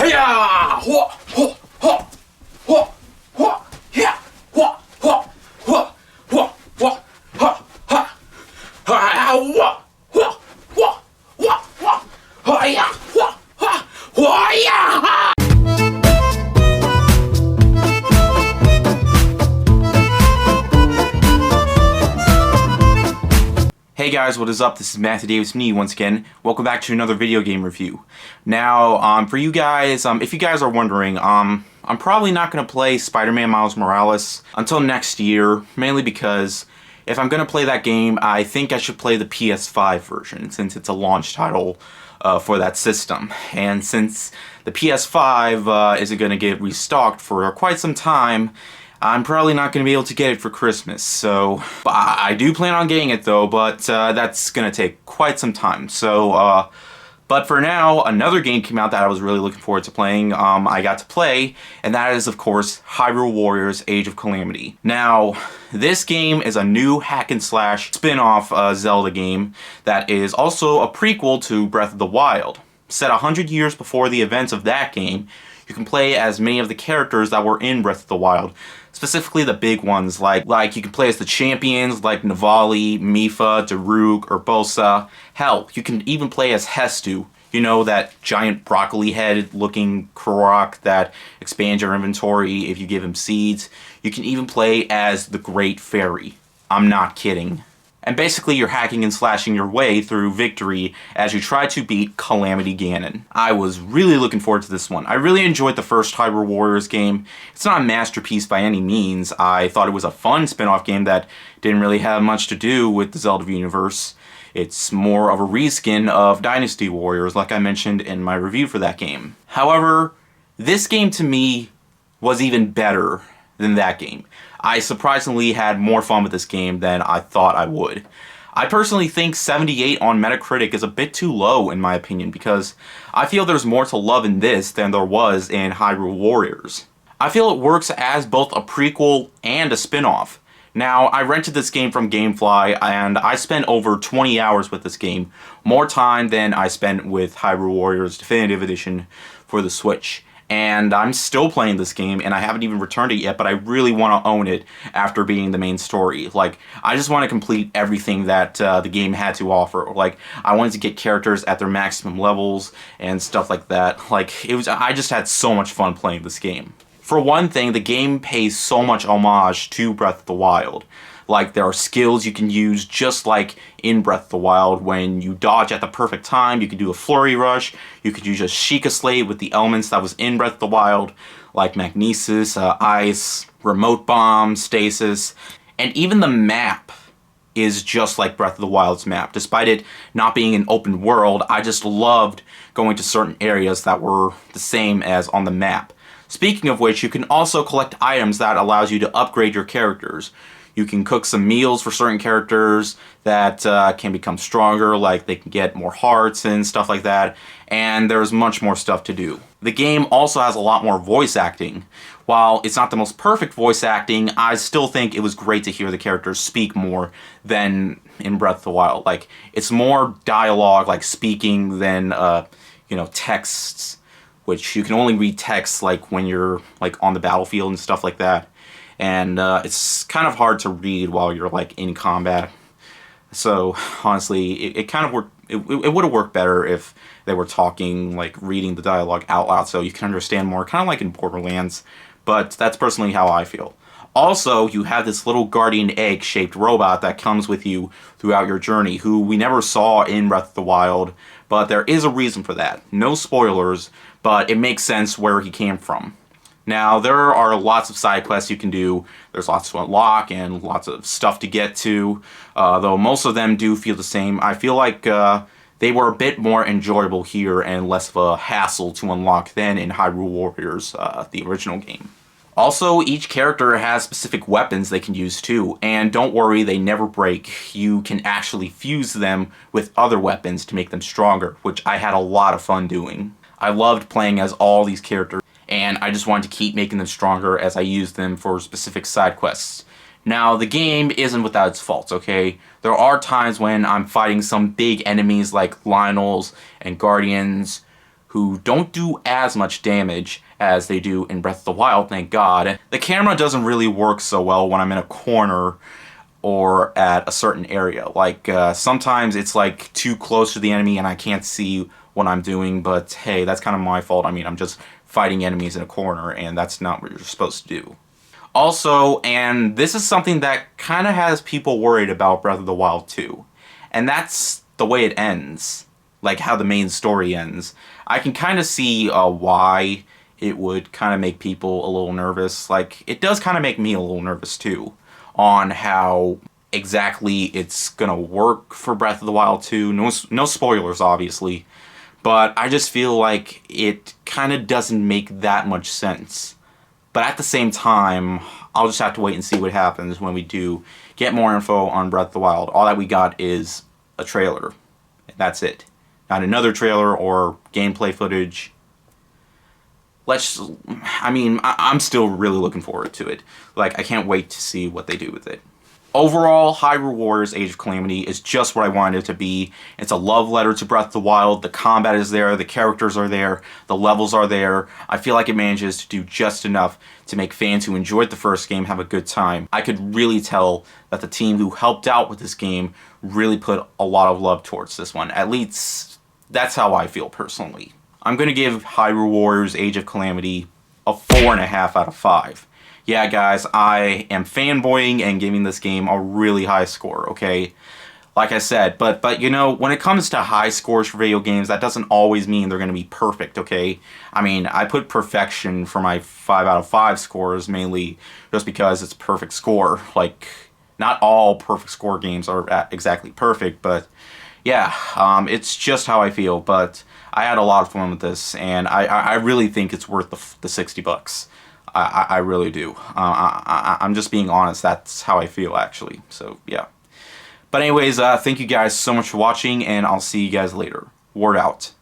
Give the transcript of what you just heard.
Hiya! Wha! Wha! Wha! Wha! Wha! Yeah! Wha! Wha! Wha! Wha! Wha! Ha! Ha! Ha! Wha! Wha! Wha! Wha! Wha! Hiya! Wha! Ha! Hiya! Hey guys, what is up? This is Matthew Davis me once again. Welcome back to another video game review. Now, for you guys, if you guys are wondering, I'm probably not going to play Spider-Man Miles Morales until next year, mainly because if I'm going to play that game, I think I should play the PS5 version, since it's a launch title for that system. And since the PS5 isn't going to get restocked for quite some time, I'm probably not going to be able to get it for Christmas, so I do plan on getting it though, but that's going to take quite some time. So, but for now, another game came out that I was really looking forward to playing, I got to play, and that is, of course, Hyrule Warriors Age of Calamity. Now, this game is a new hack-and-slash spin-off Zelda game that is also a prequel to Breath of the Wild. Set 100 years before the events of that game, you can play as many of the characters that were in Breath of the Wild. Specifically the big ones, like you can play as the champions like Navali, Mipha, Daruk, Urbosa. Hell, you can even play as Hestu. You know, that giant broccoli head looking Korok that expands your inventory if you give him seeds. You can even play as the Great Fairy. I'm not kidding. And basically you're hacking and slashing your way through victory as you try to beat Calamity Ganon. I was really looking forward to this one. I really enjoyed the first Hyrule Warriors game. It's not a masterpiece by any means. I thought it was a fun spin-off game that didn't really have much to do with the Zelda universe. It's more of a reskin of Dynasty Warriors, like I mentioned in my review for that game. However, this game to me was even better than that game. I surprisingly had more fun with this game than I thought I would. I personally think 78 on Metacritic is a bit too low in my opinion, because I feel there's more to love in this than there was in Hyrule Warriors. I feel it works as both a prequel and a spin-off. Now, I rented this game from Gamefly, and I spent over 20 hours with this game, more time than I spent with Hyrule Warriors Definitive Edition for the Switch. And I'm still playing this game, and I haven't even returned it yet, but I really want to own it after beating the main story. Like, I just want to complete everything that the game had to offer. Like, I wanted to get characters at their maximum levels and stuff like that. Like, I just had so much fun playing this game. For one thing, the game pays so much homage to Breath of the Wild. Like, there are skills you can use just like in Breath of the Wild. When you dodge at the perfect time, you can do a flurry rush. You could use a Sheikah Slate with the elements that was in Breath of the Wild, like magnesis, ice, remote bomb, stasis, and even the map is just like Breath of the Wild's map. Despite it not being an open world, I just loved going to certain areas that were the same as on the map. Speaking of which, you can also collect items that allows you to upgrade your characters. You can cook some meals for certain characters that can become stronger, like they can get more hearts and stuff like that, and there's much more stuff to do. The game also has a lot more voice acting. While it's not the most perfect voice acting, I still think it was great to hear the characters speak more than in Breath of the Wild. Like, it's more dialogue, like speaking, than, you know, texts, which you can only read text, like, when you're, like, on the battlefield and stuff like that. And it's kind of hard to read while you're like in combat. So honestly, it kind of worked. It would have worked better if they were talking, like reading the dialogue out loud, so you can understand more, kind of like in Borderlands. But that's personally how I feel. Also, you have this little guardian egg-shaped robot that comes with you throughout your journey, who we never saw in Breath of the Wild, but there is a reason for that. No spoilers, but it makes sense where he came from. Now, there are lots of side quests you can do. There's lots to unlock and lots of stuff to get to, though most of them do feel the same. I feel like they were a bit more enjoyable here and less of a hassle to unlock than in Hyrule Warriors, the original game. Also, each character has specific weapons they can use too, and don't worry, they never break. You can actually fuse them with other weapons to make them stronger, which I had a lot of fun doing. I loved playing as all these characters, and I just wanted to keep making them stronger as I used them for specific side quests. Now, the game isn't without its faults, okay? There are times when I'm fighting some big enemies like Lionels and Guardians who don't do as much damage as they do in Breath of the Wild, thank God. The camera doesn't really work so well when I'm in a corner or at a certain area. Like, sometimes it's like too close to the enemy and I can't see what I'm doing, but hey, that's kind of my fault. I mean, I'm just fighting enemies in a corner, and that's not what you're supposed to do. Also, and this is something that kind of has people worried about Breath of the Wild 2, and that's the way it ends, like how the main story ends. I can kind of see why it would kind of make people a little nervous. Like, it does kind of make me a little nervous too, on how exactly it's gonna work for Breath of the Wild 2. No spoilers, obviously, but I just feel like it kind of doesn't make that much sense. But at the same time, I'll just have to wait and see what happens when we do get more info on Breath of the Wild. All that we got is a trailer. That's it. Not another trailer or gameplay footage. I'm still really looking forward to it. Like, I can't wait to see what they do with it. Overall, Hyrule Warriors Age of Calamity is just what I wanted it to be. It's a love letter to Breath of the Wild. The combat is there, the characters are there, the levels are there. I feel like it manages to do just enough to make fans who enjoyed the first game have a good time. I could really tell that the team who helped out with this game really put a lot of love towards this one. At least, that's how I feel personally. I'm going to give Hyrule Warriors Age of Calamity a 4.5 out of 5. Yeah, guys, I am fanboying and giving this game a really high score, okay? Like I said, but you know, when it comes to high scores for video games, that doesn't always mean they're going to be perfect, okay? I mean, I put perfection for my 5 out of 5 scores mainly just because it's a perfect score. Like, not all perfect score games are exactly perfect, but yeah, it's just how I feel. But I had a lot of fun with this, and I really think it's worth the $60. I really do. I'm just being honest. That's how I feel, actually. So, yeah. But anyways, thank you guys so much for watching, and I'll see you guys later. Word out.